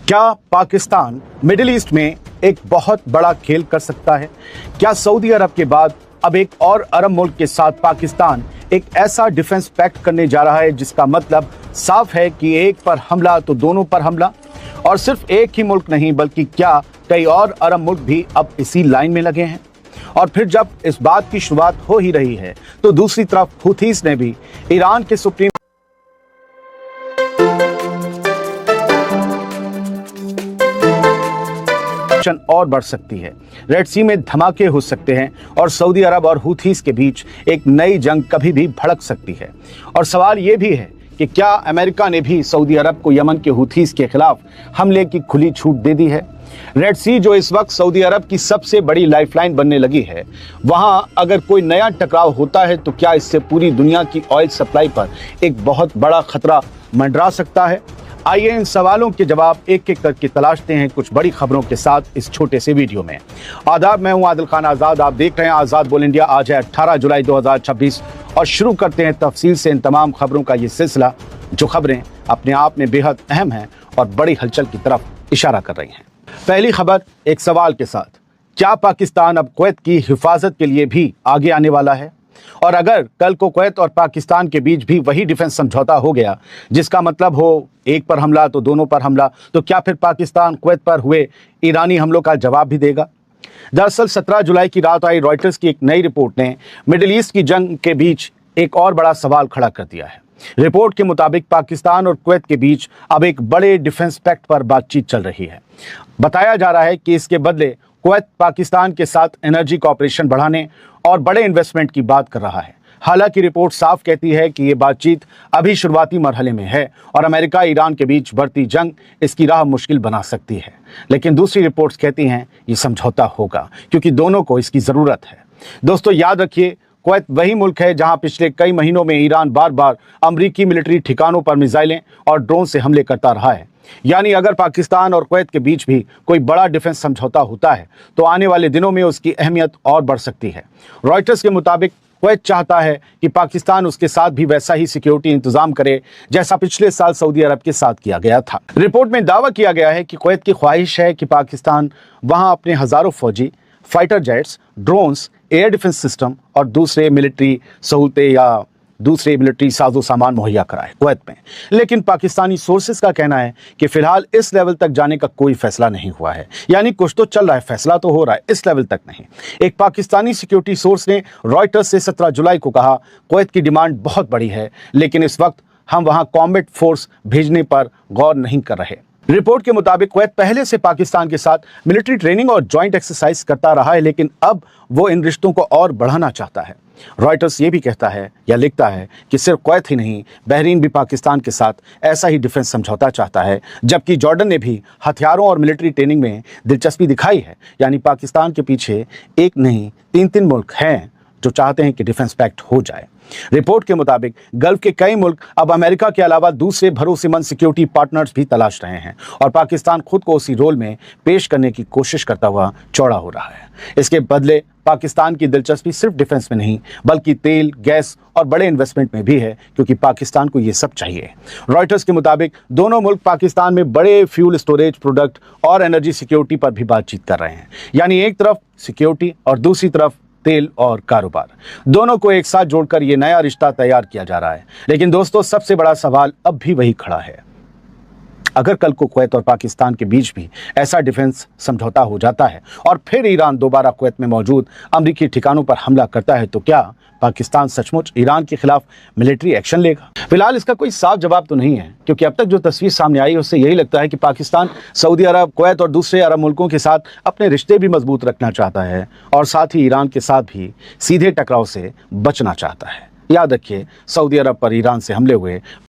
क्या Pakistan middle east में एक बहुत बड़ा खेल कर सकता है? क्या सऊदी अरब के बाद अब एक और अरब मुल्क के साथ पाकिस्तान एक ऐसा डिफेंस पैक्ट करने जा रहा है जिसका मतलब साफ है कि एक पर हमला तो दोनों पर हमला? और सिर्फ एक ही मुल्क नहीं बल्कि क्या कई और अरब मुल्क भी अब इसी लाइन में लगे हैं? और फिर जब इस बात की शुरुआत हो ही रही है तो दूसरी तरफ हुथीस ने भी ईरान के सुप्रीम और बढ़ सकती है। रेड सी में धमाके हो सकते हैं और सऊदी अरब और हुथीस के बीच एक नई जंग कभी भी भड़क सकती है। और सवाल यह भी है कि क्या अमेरिका ने भी सऊदी अरब को यमन के हुथीस के खिलाफ हमले की खुली छूट दे दी है? रेड सी जो इस वक्त सऊदी अरब की सबसे बड़ी लाइफलाइन बनने लगी है, वहां अगर कोई नया टकराव होता है तो क्या इससे पूरी दुनिया की ऑयल सप्लाई पर एक बहुत बड़ा खतरा मंडरा सकता है? आइए इन सवालों के जवाब एक एक करके तलाशते हैं कुछ बड़ी खबरों के साथ इस छोटे से वीडियो में। आदाब, मैं हूं आदिल खान आज़ाद, आप देख रहे हैं आज़ाद बोल इंडिया। आज है 18 जुलाई 2026 और शुरू करते हैं तफसील से इन तमाम खबरों का ये सिलसिला जो खबरें अपने आप में बेहद अहम हैं और बड़ी हलचल की तरफ इशारा कर रही हैं। पहली खबर एक सवाल के साथ, क्या पाकिस्तान अब कुवैत की हिफाजत के लिए भी आगे आने वाला है? और अगर कल को कुवैत और पाकिस्तान के बीच भी वही डिफेंस समझौता हो गया जिसका मतलब हो एक पर हमला तो दोनों पर हमला, तो क्या फिर पाकिस्तान कुवैत पर हुए ईरानी हमलों का जवाब भी देगा? दरअसल 17 जुलाई की रात आई रॉयटर्स की एक नई रिपोर्ट ने मिडिल ईस्ट की जंग के बीच एक और बड़ा सवाल खड़ा कर दिया है। रिपोर्ट के मुताबिक पाकिस्तान और कुवैत के बीच अब एक बड़े डिफेंस पैक्ट पर बातचीत चल रही है। बताया जा रहा है कि इसके बदले कुवैत पाकिस्तान के साथ एनर्जी कॉपरेशन बढ़ाने और बड़े इन्वेस्टमेंट की बात कर रहा है। हालांकि रिपोर्ट साफ कहती है कि ये बातचीत अभी शुरुआती मरहले में है और अमेरिका ईरान के बीच बढ़ती जंग इसकी राह मुश्किल बना सकती है। लेकिन दूसरी रिपोर्ट्स कहती हैं ये समझौता होगा क्योंकि दोनों को इसकी ज़रूरत है। दोस्तों याद रखिए, कुवैत वही मुल्क है जहां पिछले कई महीनों में ईरान बार बार अमरीकी मिलिट्री ठिकानों पर मिसाइलें और ड्रोन से हमले करता रहा है। यानी अगर पाकिस्तान और कुवैत के बीच भी कोई बड़ा डिफेंस समझौता होता है तो आने वाले दिनों में उसकी अहमियत और बढ़ सकती है। रॉयटर्स के मुताबिक कुवैत चाहता है कि पाकिस्तान उसके साथ भी वैसा ही सिक्योरिटी इंतजाम करे जैसा पिछले साल सऊदी अरब के साथ किया गया था। रिपोर्ट में दावा किया गया है कि कुवैत की ख्वाहिश है कि पाकिस्तान वहां अपने हजारों फौजी, fighter jets, drones, air defence system और दूसरे मिलिट्री सहूलतें या दूसरे मिलिट्री साजो सामान मुहैया कराए कुवैत में। लेकिन पाकिस्तानी सोर्सेज का कहना है कि फिलहाल इस लेवल तक जाने का कोई फैसला नहीं हुआ है। यानी कुछ तो चल रहा है, फैसला तो हो रहा है, इस लेवल तक नहीं। एक पाकिस्तानी सिक्योरिटी सोर्स ने रॉयटर्स से 17 जुलाई को कहा, कुवैत की डिमांड बहुत बड़ी है लेकिन इस वक्त हम वहां कॉम्बैट फोर्स भेजने पर गौर नहीं कर रहे। रिपोर्ट के मुताबिक कुवैत पहले से पाकिस्तान के साथ मिलिट्री ट्रेनिंग और जॉइंट एक्सरसाइज करता रहा है लेकिन अब वो इन रिश्तों को और बढ़ाना चाहता है। रॉयटर्स ये भी कहता है या लिखता है कि सिर्फ कुवैत ही नहीं, बहरीन भी पाकिस्तान के साथ ऐसा ही डिफेंस समझौता चाहता है, जबकि जॉर्डन ने भी हथियारों और मिलिट्री ट्रेनिंग में दिलचस्पी दिखाई है। यानी पाकिस्तान के पीछे एक नहीं 3 मुल्क हैं जो चाहते हैं कि डिफेंस पैक्ट हो जाए। रिपोर्ट के मुताबिक गल्फ के कई मुल्क अब अमेरिका के अलावा दूसरे भरोसेमंद सिक्योरिटी पार्टनर्स भी तलाश रहे हैं और पाकिस्तान खुद को उसी रोल में पेश करने की कोशिश करता हुआ चौड़ा हो रहा है। इसके बदले पाकिस्तान की दिलचस्पी सिर्फ डिफेंस में नहीं बल्कि तेल, गैस और बड़े इन्वेस्टमेंट में भी है क्योंकि पाकिस्तान को ये सब चाहिए। रॉयटर्स के मुताबिक दोनों मुल्क पाकिस्तान में बड़े फ्यूल स्टोरेज प्रोडक्ट और एनर्जी सिक्योरिटी पर भी बातचीत कर रहे हैं। यानी एक तरफ सिक्योरिटी और दूसरी तरफ तेल और कारोबार, दोनों को एक साथ जोड़कर ये नया रिश्ता तैयार किया जा रहा है। लेकिन दोस्तों सबसे बड़ा सवाल अब भी वही खड़ा है, अगर कल को कुवैत और पाकिस्तान के बीच भी ऐसा डिफेंस समझौता हो जाता है और फिर ईरान दोबारा कुवैत में मौजूद अमरीकी ठिकानों पर हमला करता है तो क्या पाकिस्तान सचमुच ईरान के खिलाफ मिलिट्री एक्शन लेगा? फिलहाल इसका कोई साफ जवाब तो नहीं है क्योंकि अब तक जो तस्वीर सामने आई है उससे यही लगता है कि पाकिस्तान सऊदी अरब, कुवैत और दूसरे अरब मुल्कों के साथ अपने रिश्ते भी मजबूत रखना चाहता है और साथ ही ईरान के साथ भी सीधे टकराव से बचना चाहता है। याद रखिए, सऊदी अरब पर ईरान से हमले हुए